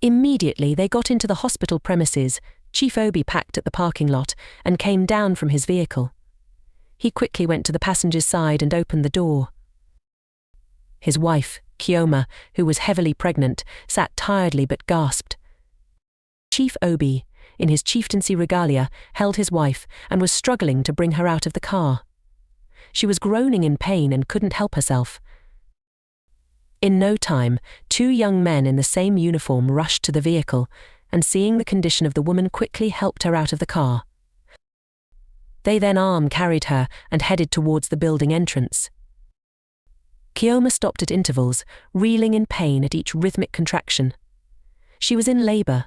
Immediately they got into the hospital premises. Chief Obi packed at the parking lot and came down from his vehicle. He quickly went to the passenger's side and opened the door. His wife, Chioma, who was heavily pregnant, sat tiredly but gasped. Chief Obi, in his chieftaincy regalia, held his wife and was struggling to bring her out of the car. She was groaning in pain and couldn't help herself. In no time, 2 young men in the same uniform rushed to the vehicle and, seeing the condition of the woman, quickly helped her out of the car. They then carried her and headed towards the building entrance. Chioma stopped at intervals, reeling in pain at each rhythmic contraction. She was in labor.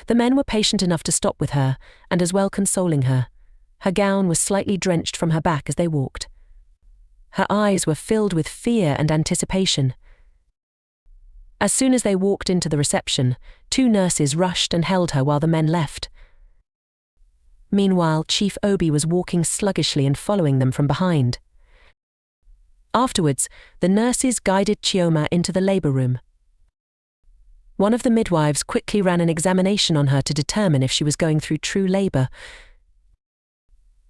The men were patient enough to stop with her and as well consoling her. Her gown was slightly drenched from her back as they walked. Her eyes were filled with fear and anticipation. As soon as they walked into the reception, 2 nurses rushed and held her while the men left. Meanwhile, Chief Obi was walking sluggishly and following them from behind. Afterwards, the nurses guided Chioma into the labor room. One of the midwives quickly ran an examination on her to determine if she was going through true labor.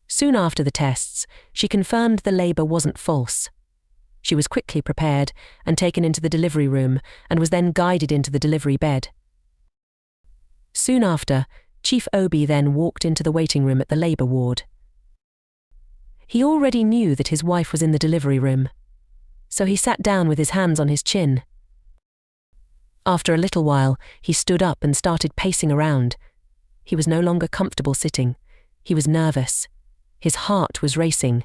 Soon after the tests, she confirmed the labor wasn't false. She was quickly prepared and taken into the delivery room and was then guided into the delivery bed. Soon after, Chief Obi then walked into the waiting room at the labor ward. He already knew that his wife was in the delivery room, so he sat down with his hands on his chin. After a little while, he stood up and started pacing around. He was no longer comfortable sitting. He was nervous. His heart was racing.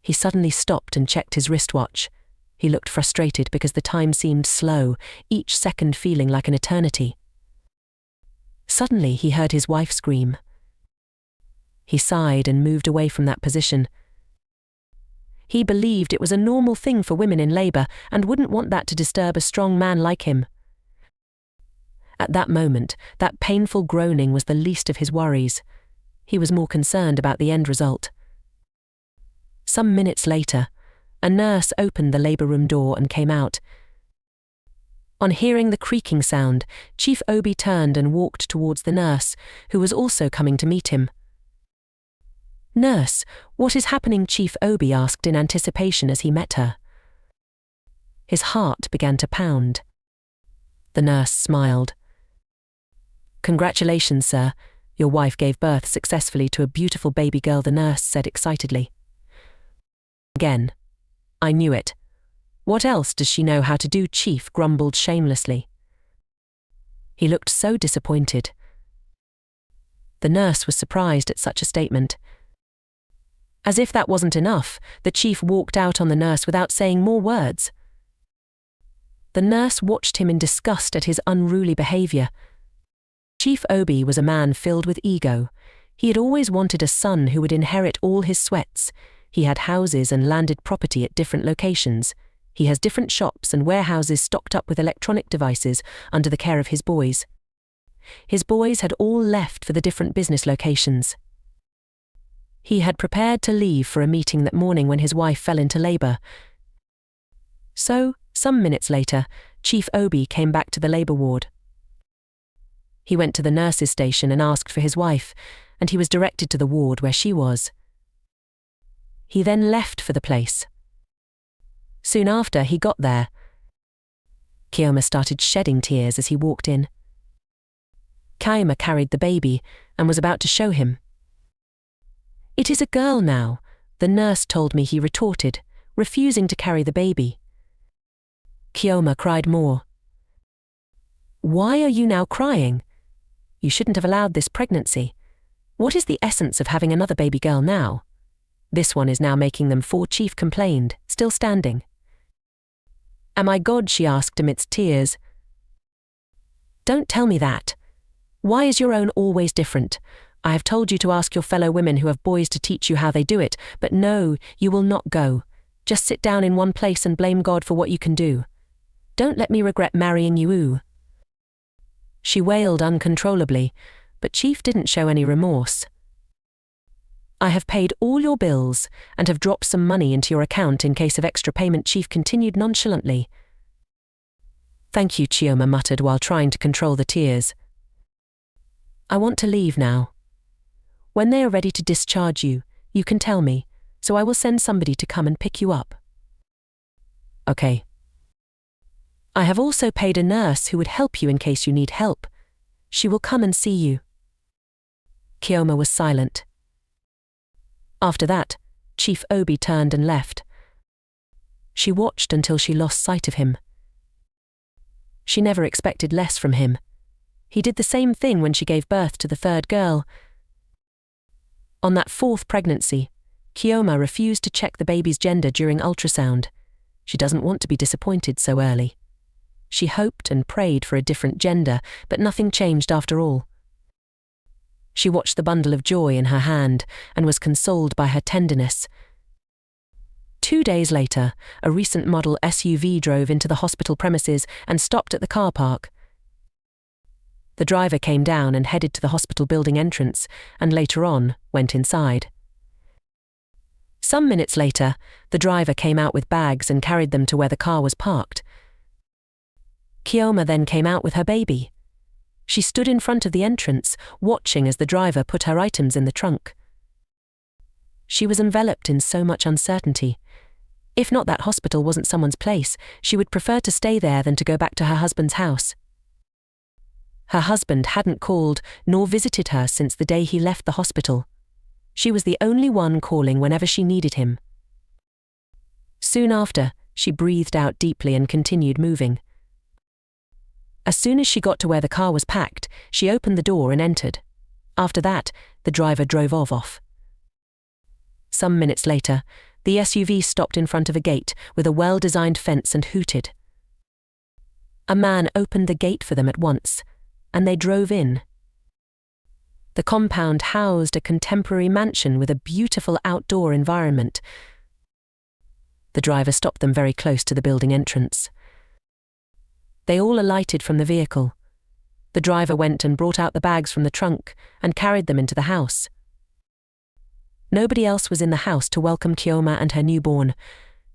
He suddenly stopped and checked his wristwatch. He looked frustrated because the time seemed slow, each second feeling like an eternity. Suddenly he heard his wife scream. He sighed and moved away from that position. He believed it was a normal thing for women in labor and wouldn't want that to disturb a strong man like him. At that moment, that painful groaning was the least of his worries. He was more concerned about the end result. Some minutes later, a nurse opened the labor room door and came out. On hearing the creaking sound, Chief Obi turned and walked towards the nurse, who was also coming to meet him. "Nurse, what is happening?" Chief Obi asked in anticipation as he met her. His heart began to pound. The nurse smiled. "Congratulations, sir. Your wife gave birth successfully to a beautiful baby girl," the nurse said excitedly. "Again. I knew it. What else does she know how to do?" Chief grumbled shamelessly. He looked so disappointed. The nurse was surprised at such a statement. As if that wasn't enough, the chief walked out on the nurse without saying more words. The nurse watched him in disgust at his unruly behavior. Chief Obi was a man filled with ego. He had always wanted a son who would inherit all his sweats. He had houses and landed property at different locations. He has different shops and warehouses stocked up with electronic devices under the care of his boys. His boys had all left for the different business locations. He had prepared to leave for a meeting that morning when his wife fell into labor. So, some minutes later, Chief Obi came back to the labor ward. He went to the nurse's station and asked for his wife, and he was directed to the ward where she was. He then left for the place. Soon after he got there, Chioma started shedding tears as he walked in. Chioma carried the baby and was about to show him. "It is a girl now," the nurse told me, he retorted, refusing to carry the baby. Chioma cried more. "Why are you now crying? You shouldn't have allowed this pregnancy. What is the essence of having another baby girl now? This one is now making them 4," Chief complained, still standing. "Am I God?" she asked amidst tears. "Don't tell me that. Why is your own always different? I have told you to ask your fellow women who have boys to teach you how they do it, but no, you will not go. Just sit down in one place and blame God for what you can do. Don't let me regret marrying you." She wailed uncontrollably, but Chief didn't show any remorse. "I have paid all your bills and have dropped some money into your account in case of extra payment," Chief continued nonchalantly. "Thank you," Chioma muttered while trying to control the tears. "I want to leave now. When they are ready to discharge you, you can tell me, so I will send somebody to come and pick you up." "Okay. I have also paid a nurse who would help you in case you need help. She will come and see you." Chioma was silent. After that, Chief Obi turned and left. She watched until she lost sight of him. She never expected less from him. He did the same thing when she gave birth to the third girl. On that fourth pregnancy, Chioma refused to check the baby's gender during ultrasound. She doesn't want to be disappointed so early. She hoped and prayed for a different gender, but nothing changed after all. She watched the bundle of joy in her hand and was consoled by her tenderness. 2 days later, a recent model SUV drove into the hospital premises and stopped at the car park. The driver came down and headed to the hospital building entrance, and later on went inside. Some minutes later, the driver came out with bags and carried them to where the car was parked. Chioma then came out with her baby. She stood in front of the entrance, watching as the driver put her items in the trunk. She was enveloped in so much uncertainty. If not that hospital wasn't someone's place, she would prefer to stay there than to go back to her husband's house. Her husband hadn't called nor visited her since the day he left the hospital. She was the only one calling whenever she needed him. Soon after, she breathed out deeply and continued moving. As soon as she got to where the car was packed, she opened the door and entered. After that, the driver drove off. Some minutes later, the SUV stopped in front of a gate with a well-designed fence and hooted. A man opened the gate for them at once, and they drove in. The compound housed a contemporary mansion with a beautiful outdoor environment. The driver stopped them very close to the building entrance. They all alighted from the vehicle. The driver went and brought out the bags from the trunk and carried them into the house. Nobody else was in the house to welcome Chioma and her newborn.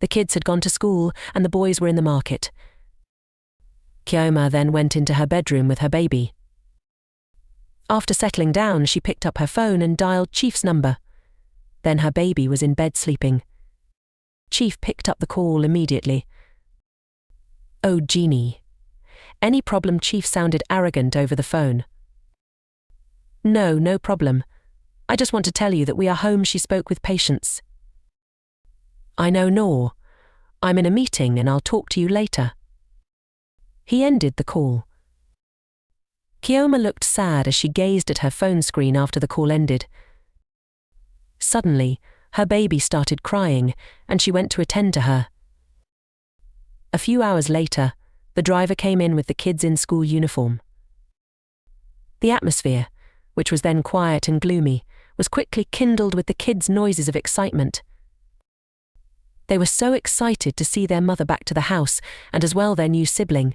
The kids had gone to school and the boys were in the market. Chioma then went into her bedroom with her baby. After settling down, she picked up her phone and dialed Chief's number. Then her baby was in bed sleeping. Chief picked up the call immediately. "Oh, Jeannie." Any problem? Chief sounded arrogant over the phone. No problem. I just want to tell you that we are home," she spoke with patience. "I know, Nora. I'm in a meeting and I'll talk to you later." He ended the call. Chioma looked sad as she gazed at her phone screen after the call ended. Suddenly, her baby started crying and she went to attend to her. A few hours later, the driver came in with the kids in school uniform. The atmosphere, which was then quiet and gloomy, was quickly kindled with the kids' noises of excitement. They were so excited to see their mother back to the house, and as well their new sibling.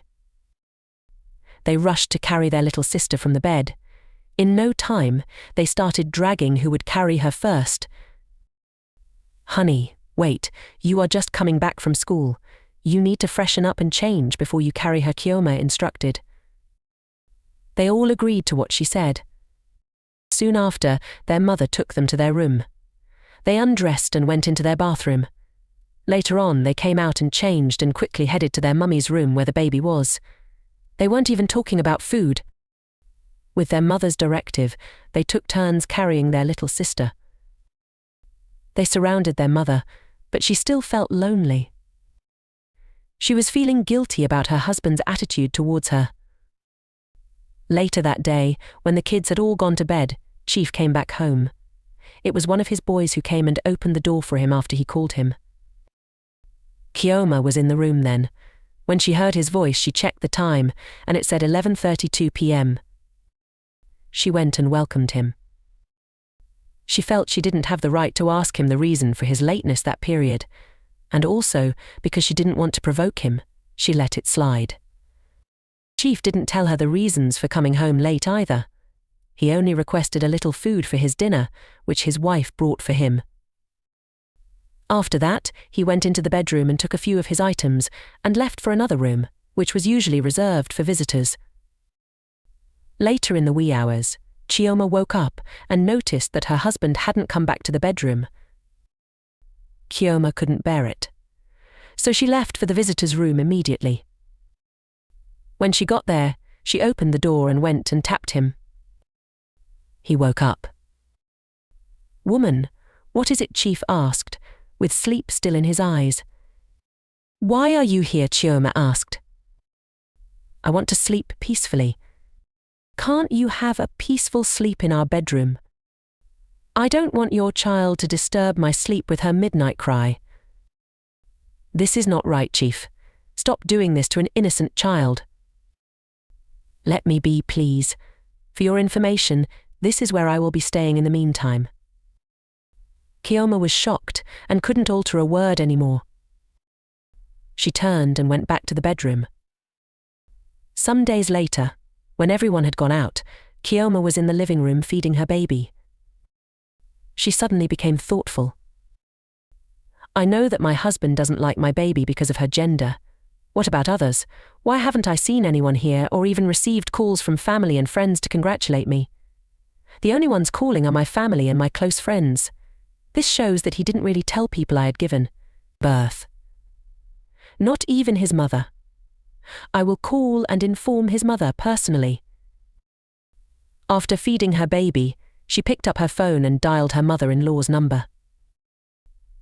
They rushed to carry their little sister from the bed. In no time, they started dragging who would carry her first. "Honey, wait, you are just coming back from school. You need to freshen up and change before you carry her," Chioma instructed. They all agreed to what she said. Soon after, their mother took them to their room. They undressed and went into their bathroom. Later on, they came out and changed and quickly headed to their mummy's room where the baby was. They weren't even talking about food. With their mother's directive, they took turns carrying their little sister. They surrounded their mother, but she still felt lonely. She was feeling guilty about her husband's attitude towards her. Later that day, when the kids had all gone to bed, Chief came back home. It was one of his boys who came and opened the door for him after he called him. Chioma was in the room then. When she heard his voice, she checked the time, and it said 11:32 p.m. She went and welcomed him. She felt she didn't have the right to ask him the reason for his lateness that period, and also, because she didn't want to provoke him, she let it slide. Chief didn't tell her the reasons for coming home late either. He only requested a little food for his dinner, which his wife brought for him. After that, he went into the bedroom and took a few of his items and left for another room, which was usually reserved for visitors. Later in the wee hours, Chioma woke up and noticed that her husband hadn't come back to the bedroom. Chioma couldn't bear it, so she left for the visitor's room immediately. When she got there, she opened the door and went and tapped him. He woke up. "Woman, what is it?" Chief asked, with sleep still in his eyes. "Why are you here?" Chioma asked. "I want to sleep peacefully." "Can't you have a peaceful sleep in our bedroom?" "I don't want your child to disturb my sleep with her midnight cry." "This is not right, Chief. Stop doing this to an innocent child." "Let me be, please. For your information, this is where I will be staying in the meantime." Chioma was shocked and couldn't alter a word anymore. She turned and went back to the bedroom. Some days later, when everyone had gone out, Chioma was in the living room feeding her baby. She suddenly became thoughtful. "I know that my husband doesn't like my baby because of her gender. What about others? Why haven't I seen anyone here or even received calls from family and friends to congratulate me? The only ones calling are my family and my close friends. This shows that he didn't really tell people I had given birth. Not even his mother. I will call and inform his mother personally." After feeding her baby, she picked up her phone and dialed her mother-in-law's number.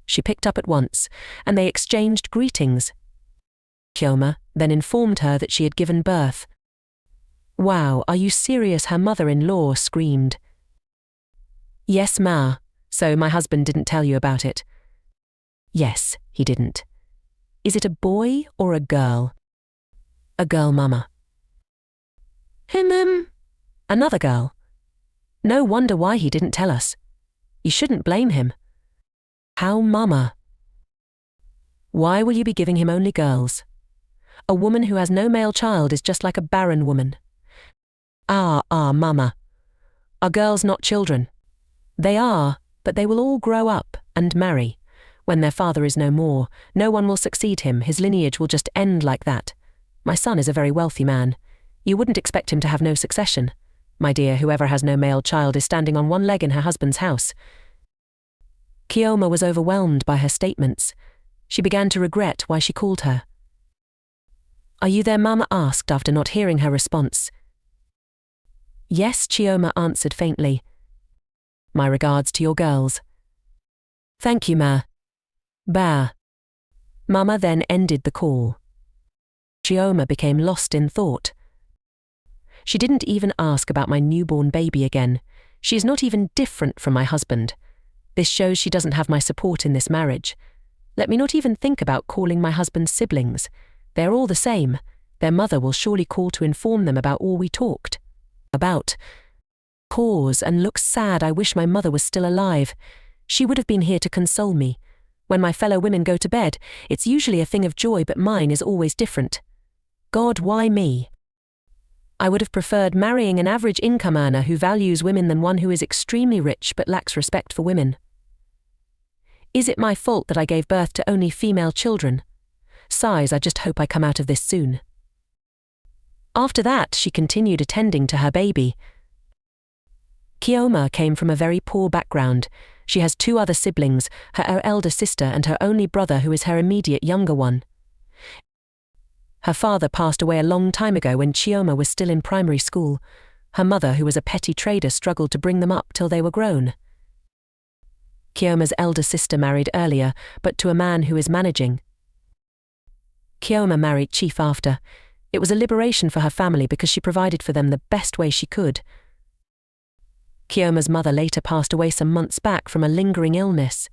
She picked up at once, and they exchanged greetings. Chioma then informed her that she had given birth. "Wow, are you serious?" her mother-in-law screamed. "Yes, Ma. So my husband didn't tell you about it?" "Yes, he didn't." "Is it a boy or a girl?" "A girl, Mama." "Another girl. No wonder why he didn't tell us. You shouldn't blame him." "How, Mama?" "Why will you be giving him only girls? A woman who has no male child is just like a barren woman." Mama. Are girls not children?" "They are, but they will all grow up and marry. When their father is no more, no one will succeed him. His lineage will just end like that. My son is a very wealthy man. You wouldn't expect him to have no succession. My dear, whoever has no male child is standing on one leg in her husband's house." Chioma was overwhelmed by her statements. She began to regret why she called her. "Are you there?" Mama asked after not hearing her response. "Yes," Chioma answered faintly. "My regards to your girls." "Thank you, Ma." "Bah." Mama then ended the call. Chioma became lost in thought. She didn't even ask about my newborn baby again. She is not even different from my husband. This shows she doesn't have my support in this marriage. Let me not even think about calling my husband's siblings. They're all the same. Their mother will surely call to inform them about all we talked about. Pause and looks sad. I wish my mother was still alive. She would have been here to console me. When my fellow women go to bed, it's usually a thing of joy, but mine is always different. God, why me? I would have preferred marrying an average income earner who values women than one who is extremely rich but lacks respect for women. Is it my fault that I gave birth to only female children? Sighs, I just hope I come out of this soon. After that, she continued attending to her baby. Chioma came from a very poor background. She has 2 other siblings, her elder sister and her only brother who is her immediate younger one. Her father passed away a long time ago when Chioma was still in primary school. Her mother, who was a petty trader, struggled to bring them up till they were grown. Chioma's elder sister married earlier, but to a man who is managing. Chioma married Chief after. It was a liberation for her family because she provided for them the best way she could. Chioma's mother later passed away some months back from a lingering illness.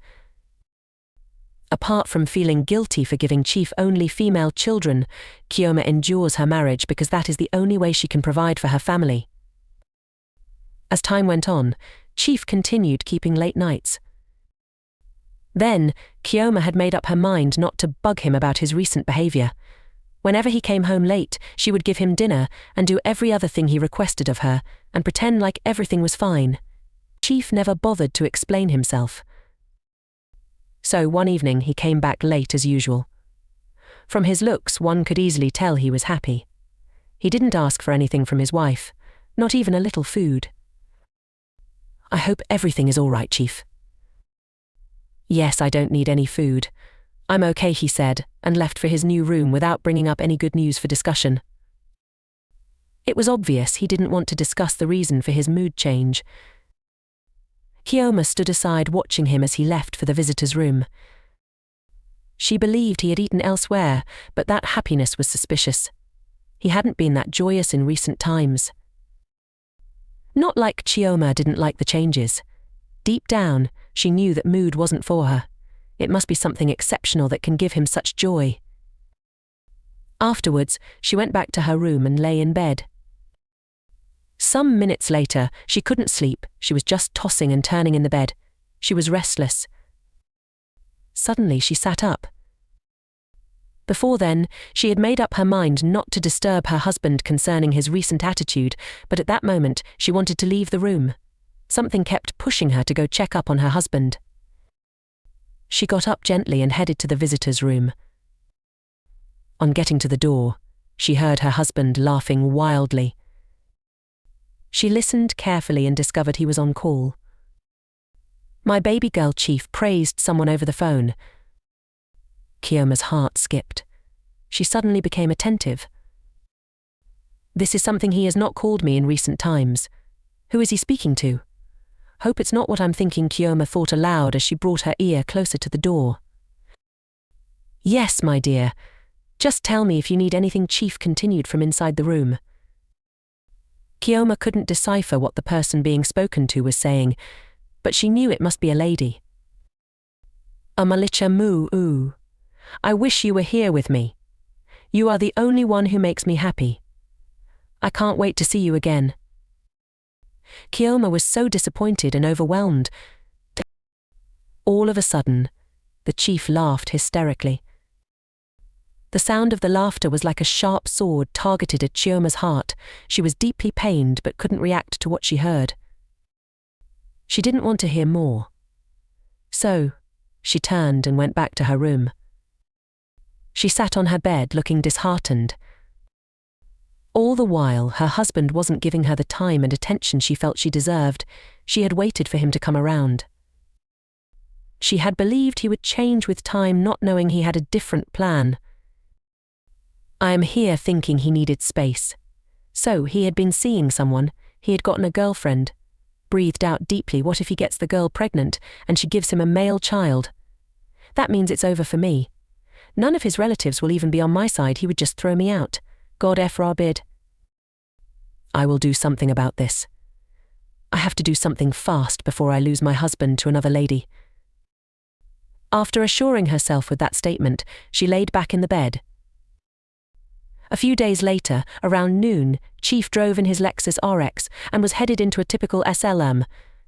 Apart from feeling guilty for giving Chief only female children, Chioma endures her marriage because that is the only way she can provide for her family. As time went on, Chief continued keeping late nights. Then, Chioma had made up her mind not to bug him about his recent behavior. Whenever he came home late, she would give him dinner and do every other thing he requested of her and pretend like everything was fine. Chief never bothered to explain himself. So one evening he came back late as usual. From his looks, one could easily tell he was happy. He didn't ask for anything from his wife, not even a little food. "I hope everything is all right, Chief." "Yes, I don't need any food. I'm okay," he said, and left for his new room without bringing up any good news for discussion. It was obvious he didn't want to discuss the reason for his mood change. Chioma stood aside watching him as he left for the visitor's room. She believed he had eaten elsewhere, but that happiness was suspicious. He hadn't been that joyous in recent times. Not like Chioma didn't like the changes. Deep down, she knew that mood wasn't for her. It must be something exceptional that can give him such joy. Afterwards, she went back to her room and lay in bed. Some minutes later, she couldn't sleep. She was just tossing and turning in the bed. She was restless. Suddenly, she sat up. Before then, she had made up her mind not to disturb her husband concerning his recent attitude, but at that moment, she wanted to leave the room. Something kept pushing her to go check up on her husband. She got up gently and headed to the visitor's room. On getting to the door, she heard her husband laughing wildly. She listened carefully and discovered he was on call. "My baby girl, Chief, praised someone over the phone." Chioma's heart skipped. She suddenly became attentive. "This is something he has not called me in recent times. Who is he speaking to? Hope it's not what I'm thinking," Chioma thought aloud as she brought her ear closer to the door. "Yes, my dear. Just tell me if you need anything," Chief continued from inside the room. Chioma couldn't decipher what the person being spoken to was saying, but she knew it must be a lady. "Amalicha Mu-oo. I wish you were here with me. You are the only one who makes me happy. I can't wait to see you again." Chioma was so disappointed and overwhelmed. All of a sudden, the chief laughed hysterically. The sound of the laughter was like a sharp sword targeted at Chioma's heart. She was deeply pained but couldn't react to what she heard. She didn't want to hear more. So, she turned and went back to her room. She sat on her bed looking disheartened. All the while, her husband wasn't giving her the time and attention she felt she deserved. She had waited for him to come around. She had believed he would change with time, not knowing he had a different plan. "I am here thinking he needed space." So, he had been seeing someone. He had gotten a girlfriend. Breathed out deeply. What if he gets the girl pregnant and she gives him a male child? That means it's over for me. None of his relatives will even be on my side. He would just throw me out. God forbid. I will do something about this. I have to do something fast before I lose my husband to another lady. After assuring herself with that statement, she laid back in the bed. A few days later, around noon, Chief drove in his Lexus RX and was headed into a typical SLM.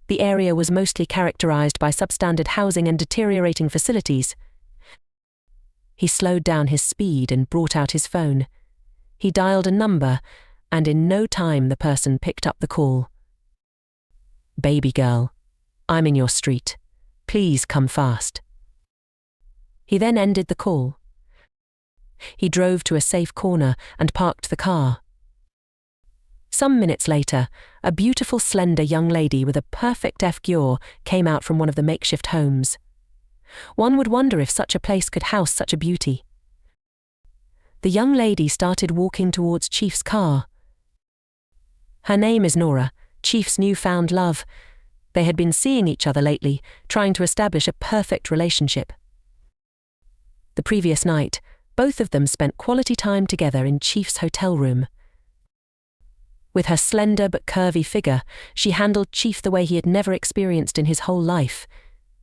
The area was mostly characterized by substandard housing and deteriorating facilities. He slowed down his speed and brought out his phone. He dialed a number, and in no time the person picked up the call. "Baby girl, I'm in your street. Please come fast." He then ended the call. He drove to a safe corner and parked the car. Some minutes later, a beautiful, slender young lady with a perfect figure came out from one of the makeshift homes. One would wonder if such a place could house such a beauty. The young lady started walking towards Chief's car. Her name is Nora, Chief's newfound love. They had been seeing each other lately, trying to establish a perfect relationship. The previous night, both of them spent quality time together in Chief's hotel room. With her slender but curvy figure, she handled Chief the way he had never experienced in his whole life.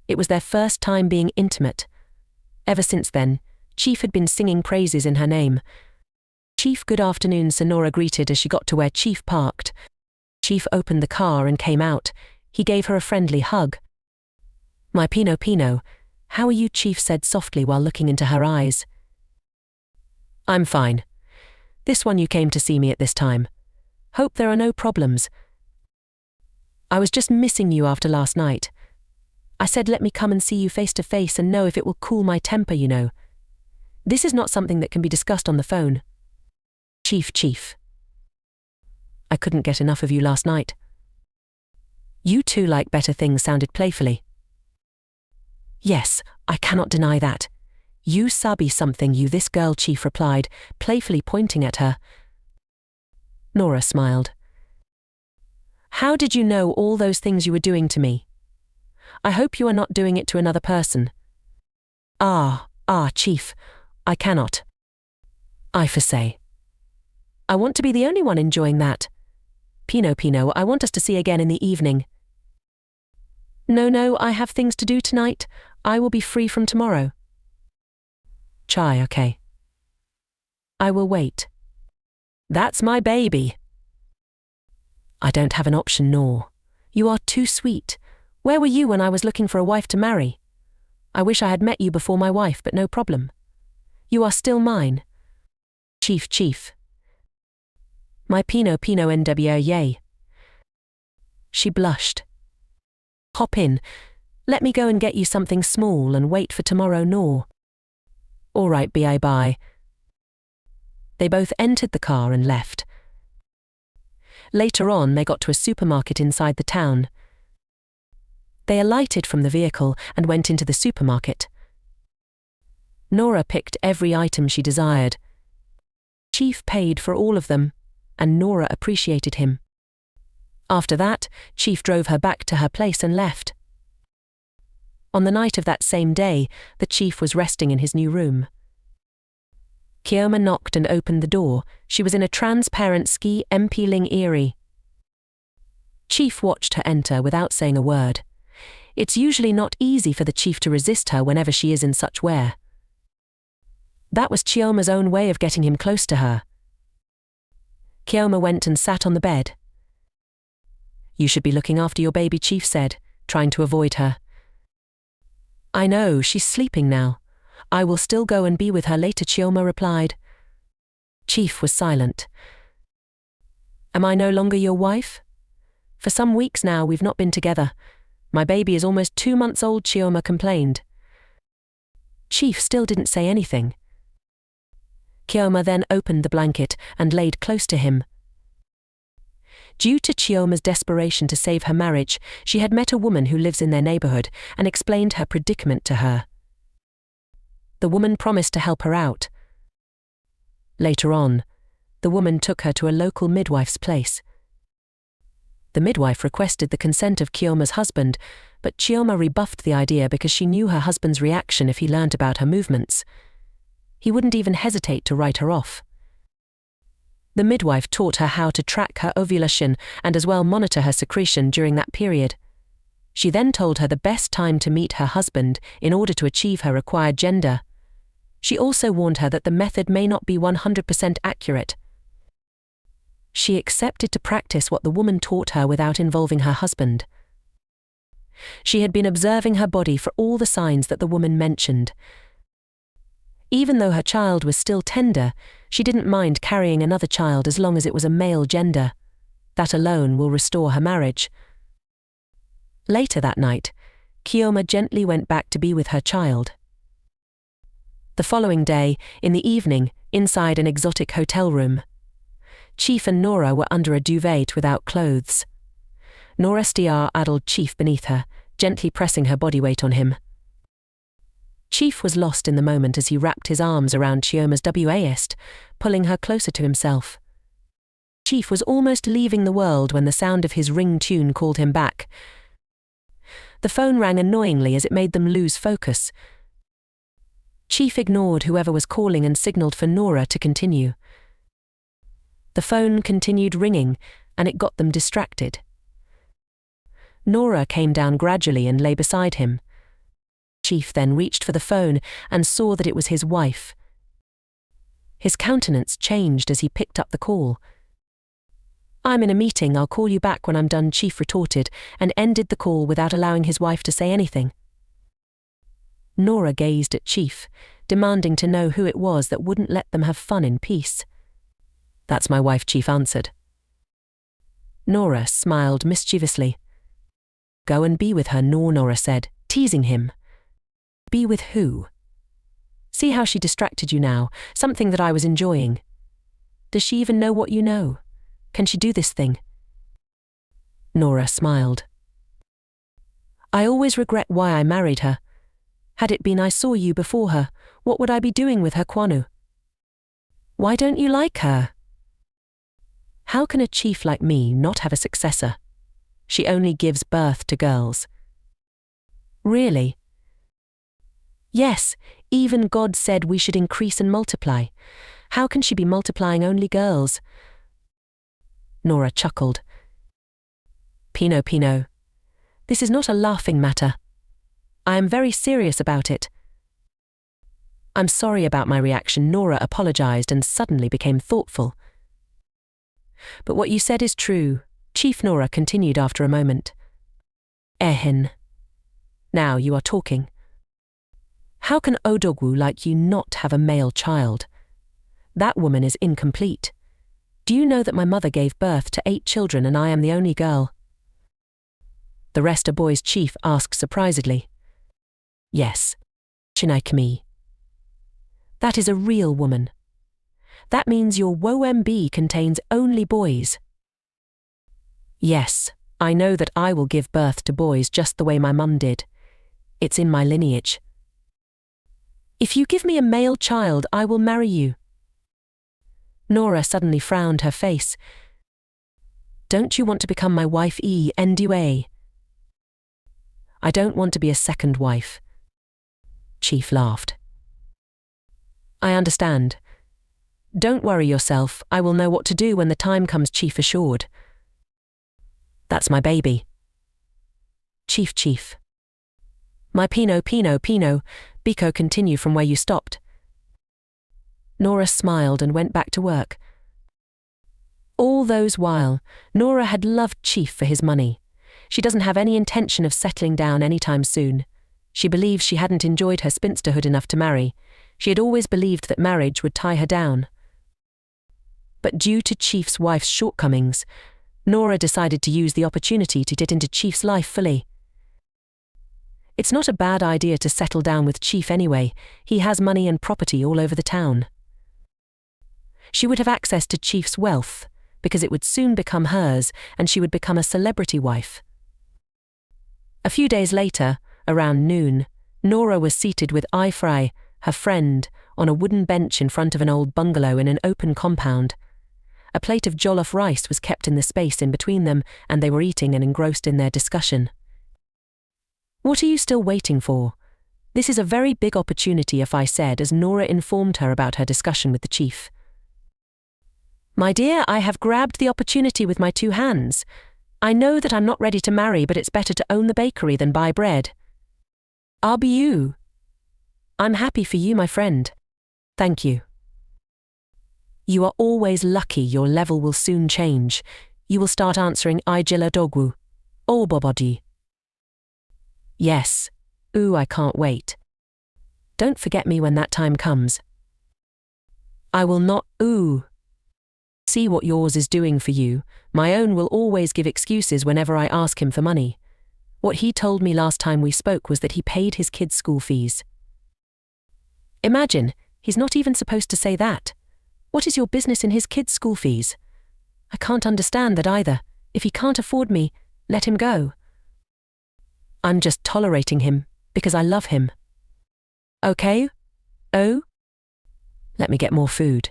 It was their first time being intimate. Ever since then, Chief had been singing praises in her name. "Chief, good afternoon," Nora greeted as she got to where Chief parked. Chief opened the car and came out. He gave her a friendly hug. "My Pino, how are you?" Chief said softly while looking into her eyes. "I'm fine. This one you came to see me at this time. Hope there are no problems. I was just missing you after last night. I said let me come and see you face to face and know if it will cool my temper, you know." This is not something that can be discussed on the phone. Chief. I couldn't get enough of you last night. You two like better things, sounded playfully. Yes, I cannot deny that. You sabi something, you, this girl, Chief replied, playfully pointing at her. Nora smiled. How did you know all those things you were doing to me? I hope you are not doing it to another person. Chief, I cannot. I foresay. I want to be the only one enjoying that. Pino, I want us to see again in the evening. No, I have things to do tonight. I will be free from tomorrow. Chai, okay. I will wait. That's my baby. I don't have an option, Nor. You are too sweet. Where were you when I was looking for a wife to marry? I wish I had met you before my wife, but no problem. You are still mine. Chief. My Pino NWO, yay. She blushed. Hop in. Let me go and get you something small and wait for tomorrow, Nor. All right, bye. They both entered the car and left. Later on, they got to a supermarket inside the town. They alighted from the vehicle and went into the supermarket. Nora picked every item she desired. Chief paid for all of them, and Nora appreciated him. After that, Chief drove her back to her place and left. On the night of that same day, the Chief was resting in his new room. Chioma knocked and opened the door. She was in a transparent ski MP-ling eerie. Chief watched her enter without saying a word. It's usually not easy for the Chief to resist her whenever she is in such wear. That was Chioma's own way of getting him close to her. Chioma went and sat on the bed. You should be looking after your baby, Chief said, trying to avoid her. I know, she's sleeping now. I will still go and be with her later, Chioma replied. Chief was silent. Am I no longer your wife? For some weeks now we've not been together. My baby is almost 2 months old, Chioma complained. Chief still didn't say anything. Chioma then opened the blanket and laid close to him. Due to Chioma's desperation to save her marriage, she had met a woman who lives in their neighborhood and explained her predicament to her. The woman promised to help her out. Later on, the woman took her to a local midwife's place. The midwife requested the consent of Chioma's husband, but Chioma rebuffed the idea because she knew her husband's reaction if he learnt about her movements. He wouldn't even hesitate to write her off. The midwife taught her how to track her ovulation and as well monitor her secretion during that period. She then told her the best time to meet her husband in order to achieve her required gender. She also warned her that the method may not be 100% accurate. She accepted to practice what the woman taught her without involving her husband. She had been observing her body for all the signs that the woman mentioned. Even though her child was still tender, she didn't mind carrying another child as long as it was a male gender. That alone will restore her marriage. Later that night, Chioma gently went back to be with her child. The following day, in the evening, inside an exotic hotel room, Chief and Nora were under a duvet without clothes. Nora straddled Chief beneath her, gently pressing her body weight on him. Chief was lost in the moment as he wrapped his arms around Chioma's waist, pulling her closer to himself. Chief was almost leaving the world when the sound of his ring tune called him back. The phone rang annoyingly as it made them lose focus. Chief ignored whoever was calling and signaled for Nora to continue. The phone continued ringing, and it got them distracted. Nora came down gradually and lay beside him. Chief then reached for the phone and saw that it was his wife. His countenance changed as he picked up the call. I'm in a meeting, I'll call you back when I'm done, Chief retorted, and ended the call without allowing his wife to say anything. Nora gazed at Chief, demanding to know who it was that wouldn't let them have fun in peace. That's my wife, Chief answered. Nora smiled mischievously. Go and be with her, Nora said, teasing him. Be with who? See how she distracted you now, something that I was enjoying. Does she even know what you know? Can she do this thing? Nora smiled. I always regret why I married her. Had it been I saw you before her, what would I be doing with her Kwanu? Why don't you like her? How can a chief like me not have a successor? She only gives birth to girls. Really? Yes, even God said we should increase and multiply. How can she be multiplying only girls? Nora chuckled. Pino, this is not a laughing matter. I am very serious about it. I'm sorry about my reaction. Nora apologized and suddenly became thoughtful. But what you said is true, Chief. Nora continued after a moment. Ehin. Now you are talking. How can Odogwu like you not have a male child? That woman is incomplete. Do you know that my mother gave birth to 8 children and I am the only girl? The rest are boys, Chief asked surprisedly. Yes. Chinaikami. That is a real woman. That means your WOMB contains only boys. Yes, I know that I will give birth to boys just the way my mum did. It's in my lineage. If you give me a male child, I will marry you. Nora suddenly frowned her face. Don't you want to become my wife, Ndua? I don't want to be a second wife. Chief laughed. I understand. Don't worry yourself, I will know what to do when the time comes, Chief assured. That's my baby. Chief. My Pino, Biko, continue from where you stopped. Nora smiled and went back to work. All those while, Nora had loved Chief for his money. She doesn't have any intention of settling down anytime soon. She believes she hadn't enjoyed her spinsterhood enough to marry. She had always believed that marriage would tie her down. But due to Chief's wife's shortcomings, Nora decided to use the opportunity to get into Chief's life fully. It's not a bad idea to settle down with Chief anyway. He has money and property all over the town. She would have access to Chief's wealth, because it would soon become hers, and she would become a celebrity wife. A few days later, around noon, Nora was seated with Ifrai, her friend, on a wooden bench in front of an old bungalow in an open compound. A plate of jollof rice was kept in the space in between them, and they were eating and engrossed in their discussion. What are you still waiting for? This is a very big opportunity, Ifai said as Nora informed her about her discussion with the chief. My dear, I have grabbed the opportunity with my 2 hands. I know that I'm not ready to marry, but it's better to own the bakery than buy bread. RBU. I'm happy for you, my friend. Thank you. You are always lucky. Your level will soon change. You will start answering Ijila Dogwu. Oh Bobodi. Yes. Ooh, I can't wait. Don't forget me when that time comes. I will not. Ooh. See what yours is doing for you. My own will always give excuses whenever I ask him for money. What he told me last time we spoke was that he paid his kids' school fees. Imagine, he's not even supposed to say that. What is your business in his kids' school fees? I can't understand that either. If he can't afford me, let him go. I'm just tolerating him, because I love him. Okay? Oh? Let me get more food.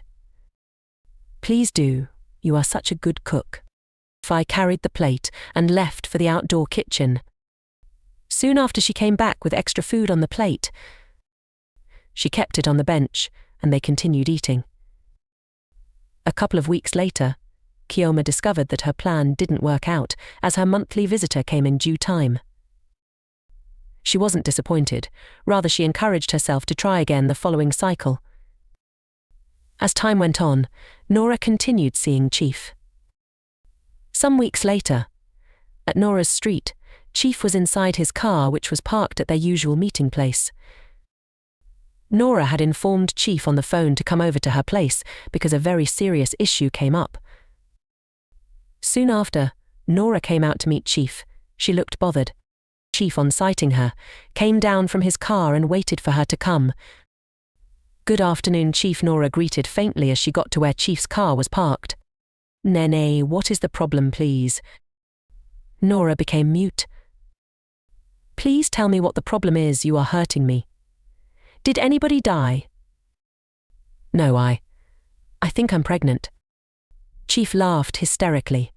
Please do. You are such a good cook. Fi carried the plate and left for the outdoor kitchen. Soon after she came back with extra food on the plate. She kept it on the bench, and they continued eating. A couple of weeks later, Chioma discovered that her plan didn't work out, as her monthly visitor came in due time. She wasn't disappointed, rather she encouraged herself to try again the following cycle. As time went on, Nora continued seeing Chief. Some weeks later, at Nora's street, Chief was inside his car, which was parked at their usual meeting place. Nora had informed Chief on the phone to come over to her place because a very serious issue came up. Soon after, Nora came out to meet Chief. She looked bothered. Chief, on sighting her, came down from his car and waited for her to come. Good afternoon, Chief, Nora greeted faintly as she got to where Chief's car was parked. Nene, what is the problem, please? Nora became mute. Please tell me what the problem is, you are hurting me. Did anybody die? No, I think I'm pregnant. Chief laughed hysterically.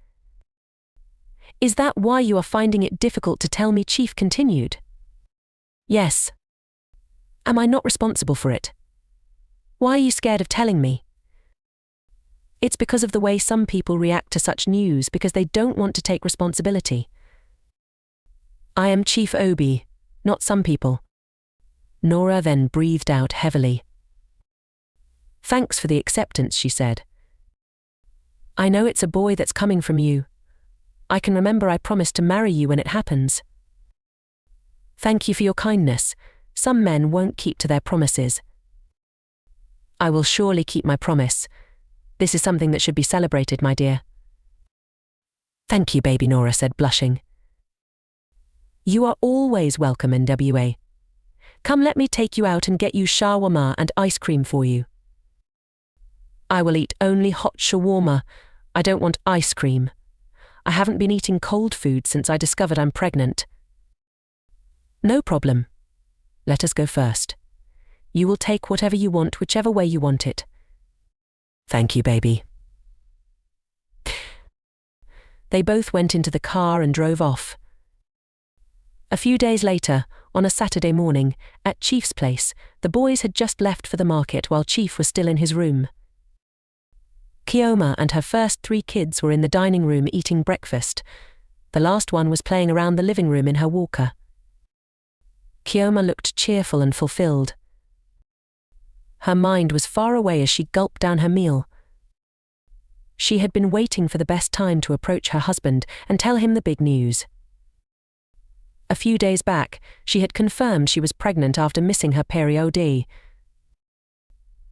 Is that why you are finding it difficult to tell me? Chief continued. Yes. Am I not responsible for it? Why are you scared of telling me? It's because of the way some people react to such news because they don't want to take responsibility. I am Chief Obi, not some people. Nora then breathed out heavily. Thanks for the acceptance, she said. I know it's a boy that's coming from you. I can remember I promised to marry you when it happens. Thank you for your kindness. Some men won't keep to their promises. I will surely keep my promise. This is something that should be celebrated, my dear. Thank you, baby, Nora said, blushing. You are always welcome, NWA. Come, let me take you out and get you shawarma and ice cream for you. I will eat only hot shawarma. I don't want ice cream. I haven't been eating cold food since I discovered I'm pregnant. No problem. Let us go first. You will take whatever you want, whichever way you want it. Thank you, baby. They both went into the car and drove off. A few days later, on a Saturday morning, at Chief's place, the boys had just left for the market while Chief was still in his room. Chioma and her first 3 kids were in the dining room eating breakfast. The last one was playing around the living room in her walker. Chioma looked cheerful and fulfilled. Her mind was far away as she gulped down her meal. She had been waiting for the best time to approach her husband and tell him the big news. A few days back, she had confirmed she was pregnant after missing her period.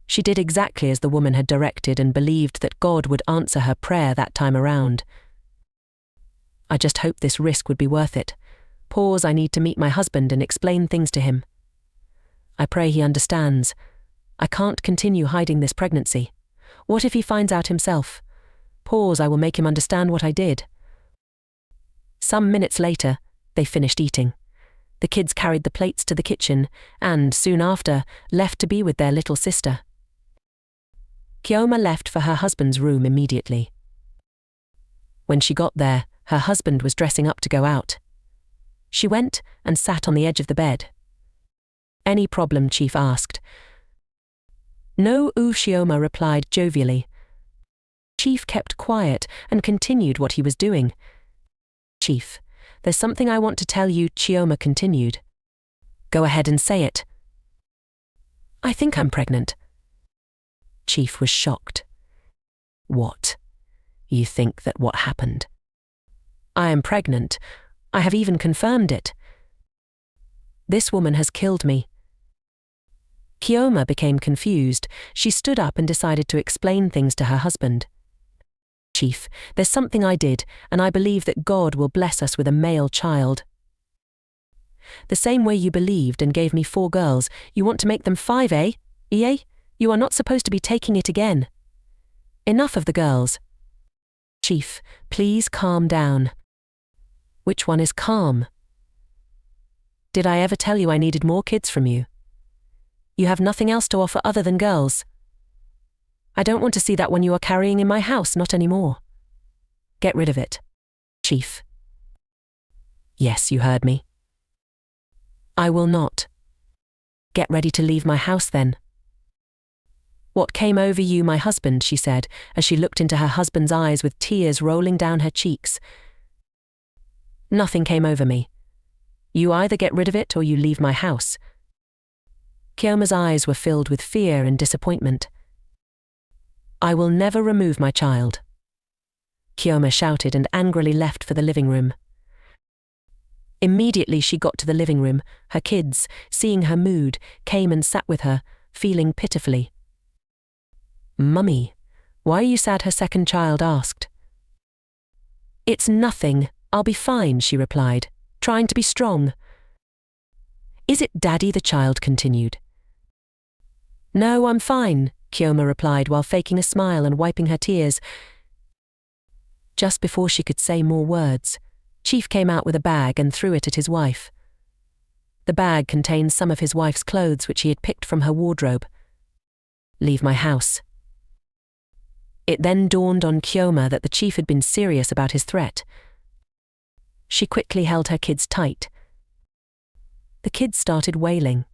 She did exactly as the woman had directed and believed that God would answer her prayer that time around. I just hoped this risk would be worth it. Pause, I need to meet my husband and explain things to him. I pray he understands. I can't continue hiding this pregnancy. What if he finds out himself? Pause, I will make him understand what I did. Some minutes later, they finished eating. The kids carried the plates to the kitchen and, soon after, left to be with their little sister. Chioma left for her husband's room immediately. When she got there, her husband was dressing up to go out. She went and sat on the edge of the bed. Any problem? Chief asked. No, Chioma replied jovially. Chief kept quiet and continued what he was doing. Chief, there's something I want to tell you, Chioma continued. Go ahead and say it. I think I'm pregnant. Chief was shocked. What? You think that what happened? I am pregnant. I have even confirmed it. This woman has killed me. Chioma became confused. She stood up and decided to explain things to her husband. Chief, there's something I did, and I believe that God will bless us with a male child. The same way you believed and gave me 4 girls, you want to make them 5, eh? You are not supposed to be taking it again. Enough of the girls. Chief, please calm down. Which one is calm? Did I ever tell you I needed more kids from you? You have nothing else to offer other than girls. I don't want to see that one you are carrying in my house, not anymore. Get rid of it. Chief. Yes, you heard me. I will not. Get ready to leave my house then. What came over you, my husband, she said, as she looked into her husband's eyes with tears rolling down her cheeks. Nothing came over me. You either get rid of it or you leave my house. Chioma's eyes were filled with fear and disappointment. I will never remove my child. Chioma shouted and angrily left for the living room. Immediately she got to the living room, her kids, seeing her mood, came and sat with her, feeling pitifully. Mummy, why are you sad? Her second child asked. It's nothing, I'll be fine, she replied, trying to be strong. Is it Daddy? The child continued. No, I'm fine, Chioma replied while faking a smile and wiping her tears. Just before she could say more words, Chief came out with a bag and threw it at his wife. The bag contained some of his wife's clothes which he had picked from her wardrobe. Leave my house. It then dawned on Chioma that the chief had been serious about his threat. She quickly held her kids tight. The kids started wailing.